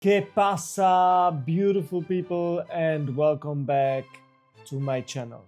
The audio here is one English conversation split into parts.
¿Qué pasa, beautiful people, and welcome back to my channel.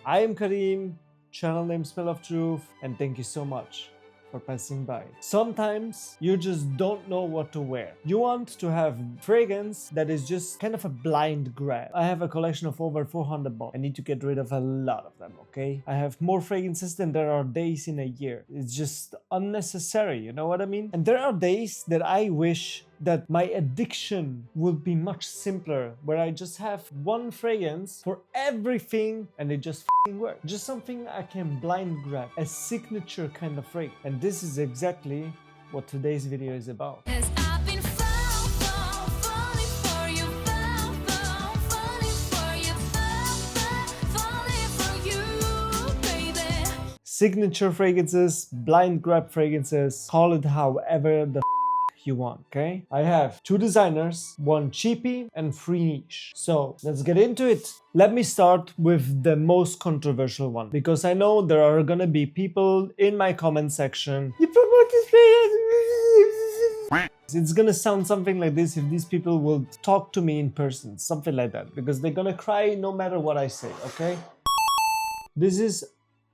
I am Karim, channel name Smell of Truth, and thank you so much for passing by. Sometimes you just don't know what to wear. You want to have fragrance that is just kind of a blind grab. I have a collection of over 400 bottles. I need to get rid of a lot of them, okay? I have more fragrances than there are days in a year. It's just unnecessary, you know what I mean? And there are days that I wish that my addiction would be much simpler, where I just have one fragrance for everything and it just works. Just something I can blind grab, a signature kind of fragrance. And this is exactly what today's video is about. Signature fragrances, blind grab fragrances, call it however the you want, okay? I have 2 designers, 1 cheapie and 3 niche. So let's get into it. Let me start with the most controversial one, because I know there are gonna be people in my comment section, you promote this fragrance. It's gonna sound something like this if these people will talk to me in person, something like that, because they're gonna cry no matter what I say, okay? This is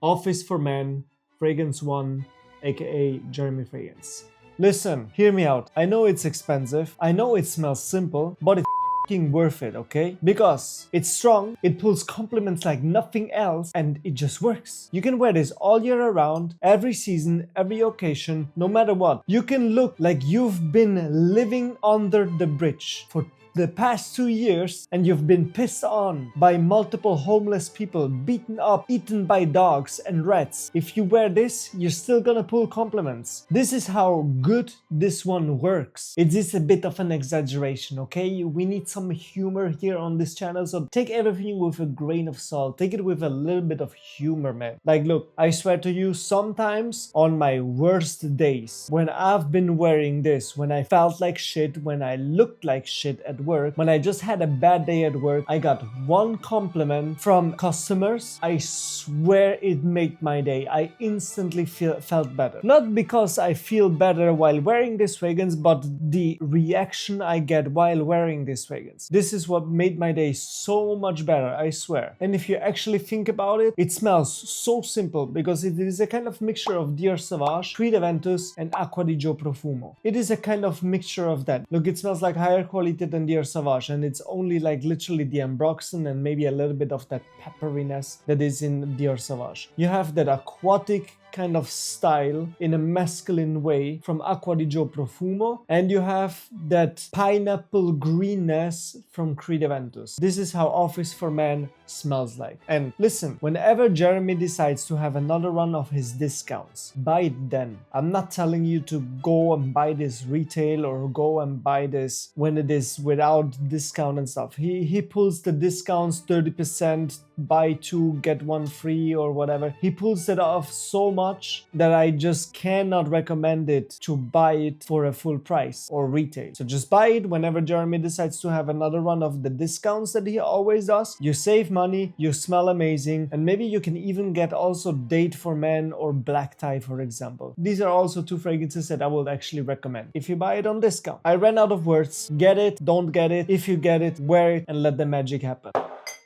Office for Men, Fragrance 1, aka Jeremy Fragrance. Listen, hear me out. I know it's expensive, I know it smells simple, but it's f***ing worth it, okay? Because it's strong, it pulls compliments like nothing else, and it just works. You can wear this all year around, every season, every occasion, no matter what. You can look like you've been living under the bridge for the past 2 years and you've been pissed on by multiple homeless people, beaten up, eaten by dogs and rats. If you wear this, you're still gonna pull compliments. This is how good this one works. It is a bit of an exaggeration, okay? We need some humor here on this channel, so take everything with a grain of salt. Take it with a little bit of humor, man. Like, look, I swear to you, sometimes on my worst days, when I've been wearing this, when I felt like shit, when I looked like shit at work, when I just had a bad day at work, I got 1 compliment from customers. I swear it made my day. I instantly felt better. Not because I feel better while wearing this fragrance, but the reaction I get while wearing this fragrance. This is what made my day so much better, I swear. And if you actually think about it, it smells so simple because it is a kind of mixture of Dior Sauvage, Creed Aventus, and Acqua di Gio Profumo. It is a kind of mixture of that. Look, it smells like higher quality than Dior Sauvage, and it's only like literally the ambroxan and maybe a little bit of that pepperiness that is in Dior Sauvage. You have that aquatic kind of style in a masculine way from Acqua di Gio Profumo, and you have that pineapple greenness from Creed Aventus. This is how Office for Men smells like. And listen, whenever Jeremy decides to have another run of his discounts, buy it then. I'm not telling you to go and buy this retail or go and buy this when it is without discount and stuff. He pulls the discounts 30%, buy 2 get 1 free or whatever. He pulls it off so much that I just cannot recommend it to buy it for a full price or retail. So just buy it whenever Jeremy decides to have another run of the discounts that he always does. You save money, you smell amazing, and maybe you can even get also Date for Men or Black Tie, for example. These are also 2 fragrances that I would actually recommend if you buy it on discount. I ran out of words. Get it, don't get it. If you get it, wear it and let the magic happen.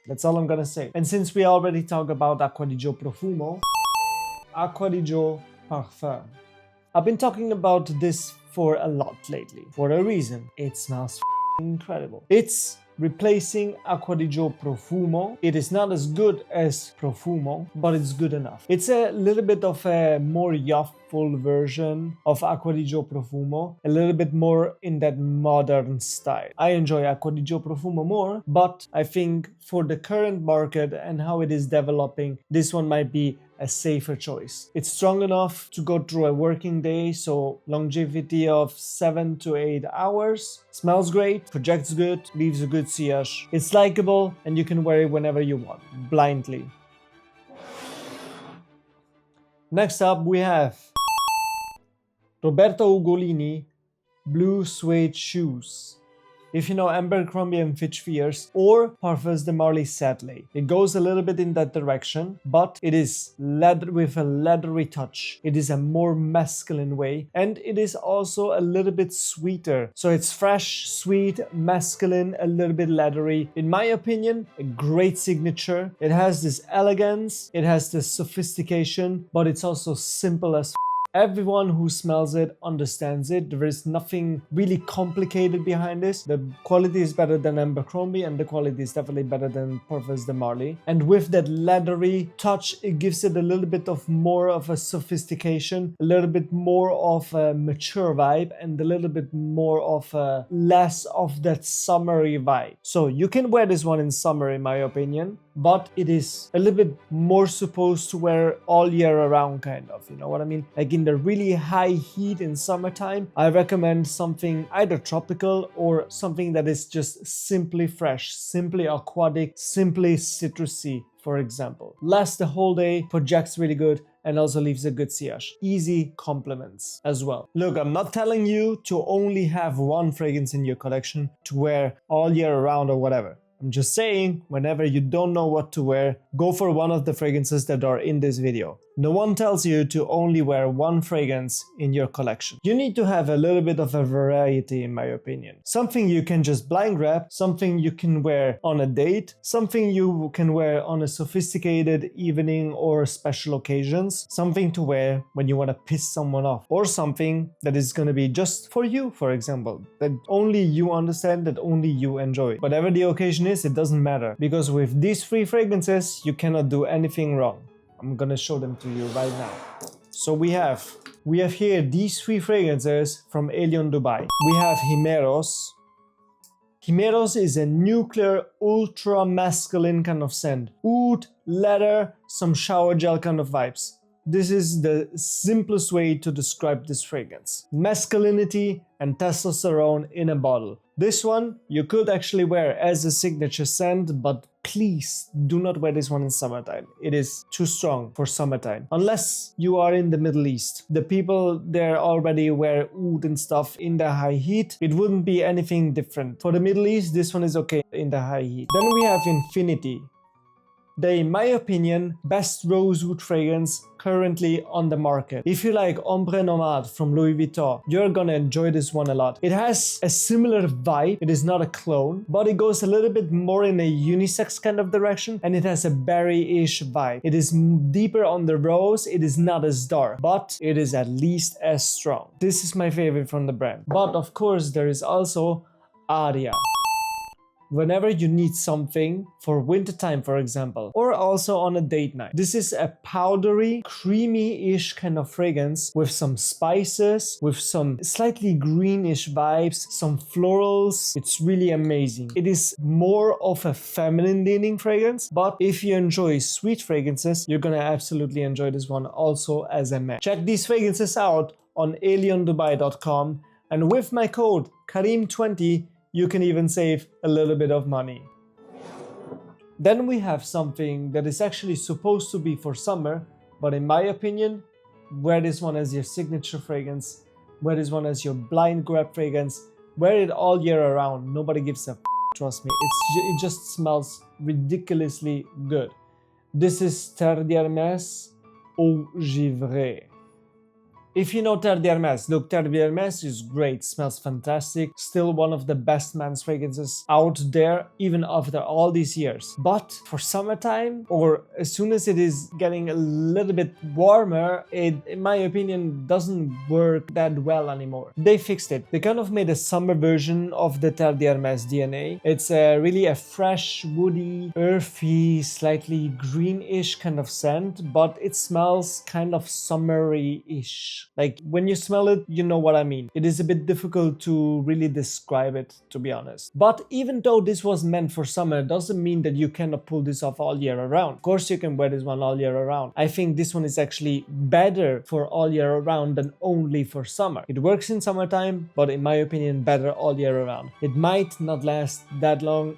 That's all I'm gonna say. And since we already talked about Acqua di Gio Profumo, Acqua di Gio Parfum. I've been talking about this for a lot lately, for a reason. It smells incredible. It's replacing Acqua di Gio Profumo. It is not as good as Profumo, but it's good enough. It's a little bit of a more youthful version of Acqua di Gio Profumo, a little bit more in that modern style. I enjoy Acqua di Gio Profumo more, but I think for the current market and how it is developing, this one might be a safer choice. It's strong enough to go through a working day, so longevity of 7 to 8 hours. Smells great, projects good, leaves a good sillage. It's likable and you can wear it whenever you want, blindly. Next up we have Roberto Ugolini Blue Suede Shoes. if you know Abercrombie and Fitch Fierce or Parfums de Marly Sadly. It goes a little bit in that direction, but it is leather with a leathery touch. It is a more masculine way, and it is also a little bit sweeter. So it's fresh, sweet, masculine, a little bit leathery. In my opinion, a great signature. It has this elegance, it has this sophistication, but it's also simple as everyone who smells it understands it. There is nothing really complicated behind this. The quality is better than Abercrombie, and the quality is definitely better than Parfums de Marly. And with that leathery touch, it gives it a little bit of more of a sophistication, a little bit more of a mature vibe, and a little bit more of a less of that summery vibe. So you can wear this one in summer, in my opinion, but it is a little bit more supposed to wear all year around, kind of, you know what I mean? Like in the really high heat in summertime, I recommend something either tropical or something that is just simply fresh, simply aquatic, simply citrusy, for example. Lasts the whole day, projects really good, and also leaves a good sillage. Easy compliments as well. Look, I'm not telling you to only have one fragrance in your collection to wear all year around or whatever. I'm just saying, whenever you don't know what to wear, go for one of the fragrances that are in this video. No one tells you to only wear one fragrance in your collection. You need to have a little bit of a variety, in my opinion. Something you can just blind grab, something you can wear on a date, something you can wear on a sophisticated evening or special occasions, something to wear when you want to piss someone off, or something that is going to be just for you, for example, that only you understand, that only you enjoy. Whatever the occasion is, it doesn't matter, because with these 3 fragrances, you cannot do anything wrong. I'm gonna show them to you right now. So we have here these 3 fragrances from ELYON Dubai. We have Himeros. Himeros is a nuclear, ultra masculine kind of scent. Oud, leather, some shower gel kind of vibes. This is the simplest way to describe this fragrance. Masculinity and testosterone in a bottle. This one you could actually wear as a signature scent, but please do not wear this one in summertime. It is too strong for summertime. Unless you are in the Middle East. The people there already wear oud and stuff in the high heat. It wouldn't be anything different. For the Middle East, this one is okay in the high heat. Then we have Infinity. The, in my opinion, best rosewood fragrance currently on the market. If you like Ombre Nomade from Louis Vuitton, you're gonna enjoy this one a lot. It has a similar vibe. It is not a clone, but it goes a little bit more in a unisex kind of direction, and it has a berry-ish vibe. It is deeper on the rose. It is not as dark, but it is at least as strong. This is my favorite from the brand. But of course, there is also Aria. Whenever you need something for wintertime, for example, or also on a date night. This is a powdery, creamy-ish kind of fragrance with some spices, with some slightly greenish vibes, some florals. It's really amazing. It is more of a feminine leaning fragrance, but if you enjoy sweet fragrances, you're gonna absolutely enjoy this one also as a man. Check these fragrances out on elyondubai.com, and with my code Karim20, you can even save a little bit of money. Then we have something that is actually supposed to be for summer, but in my opinion, wear this one as your signature fragrance, wear this one as your blind grab fragrance, wear it all year around. Nobody gives a f, trust me. It just smells ridiculously good. This is Terre d'Hermès Eau Givrée. If you know Terre d'Hermès, look, Terre d'Hermès is great, smells fantastic, still one of the best men's fragrances out there, even after all these years. But for summertime, or as soon as it is getting a little bit warmer, it, in my opinion, doesn't work that well anymore. They fixed it. They kind of made a summer version of the Terre d'Hermès DNA. It's really a fresh, woody, earthy, slightly greenish kind of scent, but it smells kind of summery-ish. Like when you smell it, you know what I mean. It is a bit difficult to really describe it, to be honest. But even though this was meant for summer, it doesn't mean that you cannot pull this off all year around. Of course you can wear this one all year around. I think this one is actually better for all year around than only for summer. It works in summertime, but in my opinion, better all year around. It might not last that long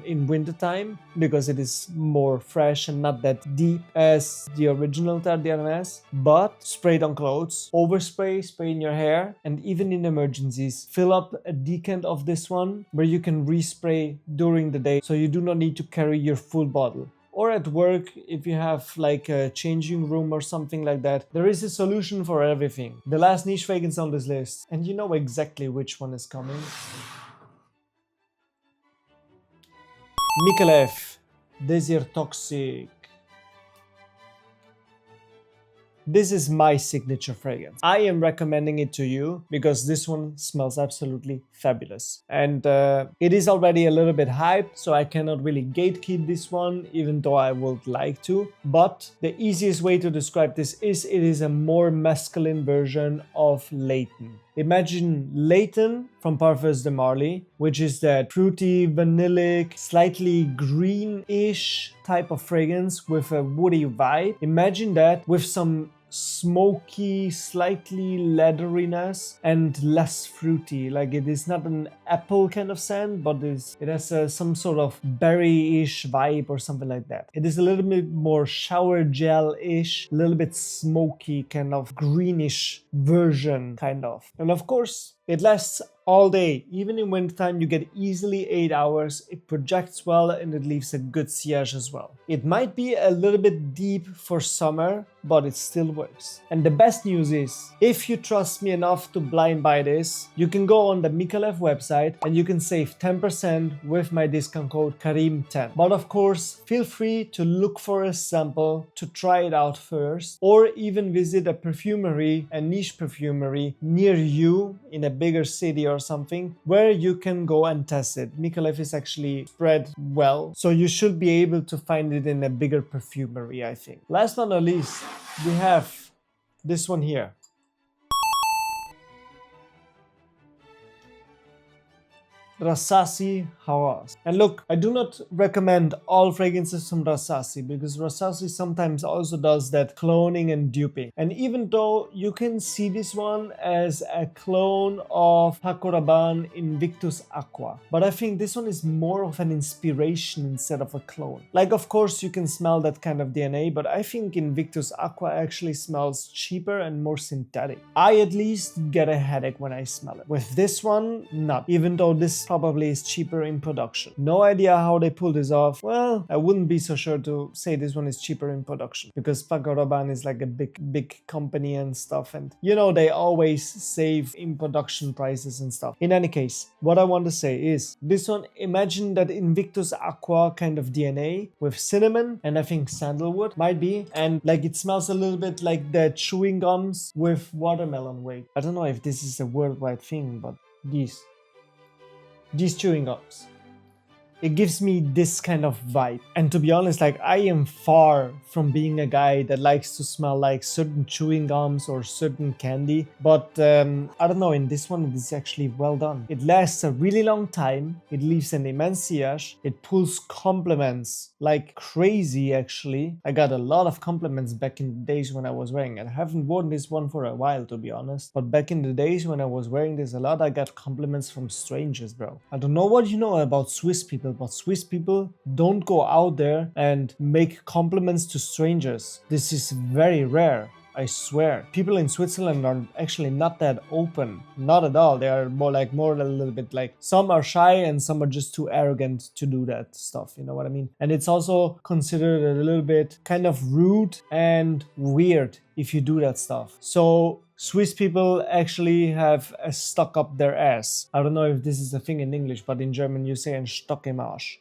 in wintertime because it is more fresh and not that deep as the original Terre d'Hermès, but sprayed on clothes, use overspray, spray in your hair, and even in emergencies, fill up a decant of this one where you can respray during the day so you do not need to carry your full bottle. Or at work, if you have like a changing room or something like that, there is a solution for everything. The last niche fragrance on this list, and you know exactly which one is coming. MICALLEF, Désir Toxic. This is my signature fragrance. I am recommending it to you because this one smells absolutely fabulous. And it is already a little bit hyped, so I cannot really gatekeep this one, even though I would like to. But the easiest way to describe this is it is a more masculine version of Layton. Imagine Layton from Parfums de Marly, which is that fruity, vanillic, slightly green-ish type of fragrance with a woody vibe. Imagine that with some smoky, slightly leatheriness and less fruity. Like it is not an apple kind of scent, but it has some sort of berry-ish vibe or something like that. It is a little bit more shower gel-ish, a little bit smoky, kind of greenish version, kind of. And of course, it lasts all day. Even in wintertime, you get easily 8 hours. It projects well and it leaves a good sillage as well. It might be a little bit deep for summer, but it still works. And the best news is, if you trust me enough to blind buy this, you can go on the MICALLEF website and you can save 10% with my discount code KARIM10. But of course, feel free to look for a sample to try it out first, or even visit a perfumery, a niche perfumery near you in a bigger city or something where you can go and test it. MICALLEF is actually spread well, so you should be able to find it in a bigger perfumery, I think. Last but not least, we have this one here. Rassasi Hawas. And look, I do not recommend all fragrances from Rassasi because Rassasi sometimes also does that cloning and duping. And even though you can see this one as a clone of Paco Rabanne Invictus Aqua, but I think this one is more of an inspiration instead of a clone. Like, of course, you can smell that kind of DNA, but I think Invictus Aqua actually smells cheaper and more synthetic. I at least get a headache when I smell it. With this one, not. Even though this probably is cheaper in production. No idea how they pull this off. Well, I wouldn't be so sure to say this one is cheaper in production because Paco Rabanne is like a big company and stuff, and you know they always save in production prices and stuff. In any case, what I want to say is this one, imagine that Invictus Aqua kind of DNA with cinnamon and I think sandalwood might be, and like it smells a little bit like the chewing gums with watermelon weight. I don't know if this is a worldwide thing, but these chewing gums, it gives me this kind of vibe. And to be honest, like I am far from being a guy that likes to smell like certain chewing gums or certain candy, but I don't know, in this one it is actually well done. It lasts a really long time, it leaves an immense sillage, it pulls compliments like crazy actually. I got a lot of compliments back in the days when I was wearing it. I haven't worn this one for a while, to be honest, but back in the days when I was wearing this a lot, I got compliments from strangers, bro. I don't know what you know about Swiss people, but Swiss people don't go out there and make compliments to strangers. This is very rare. I swear. People in Switzerland are actually not that open. Not at all. They are more a little bit like, some are shy and some are just too arrogant to do that stuff. You know what I mean? And it's also considered a little bit kind of rude and weird if you do that stuff. So Swiss people actually have a stuck up their ass. I don't know if this is a thing in English, but in German you say ein Stock im Arsch.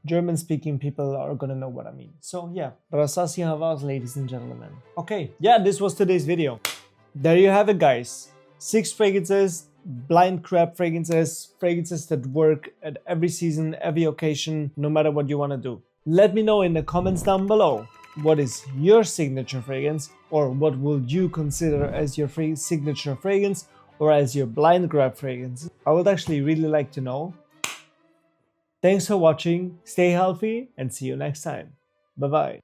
German-speaking people are gonna know what I mean. So yeah, Rassasi Hawas, ladies and gentlemen. Okay, yeah, this was today's video. There you have it, guys. 6 fragrances, blind grab fragrances, fragrances that work at every season, every occasion, no matter what you want to do. Let me know in the comments down below. What is your signature fragrance, or what would you consider as your signature fragrance or as your blind grab fragrance? I would actually really like to know. Thanks for watching, stay healthy, and see you next time. Bye bye.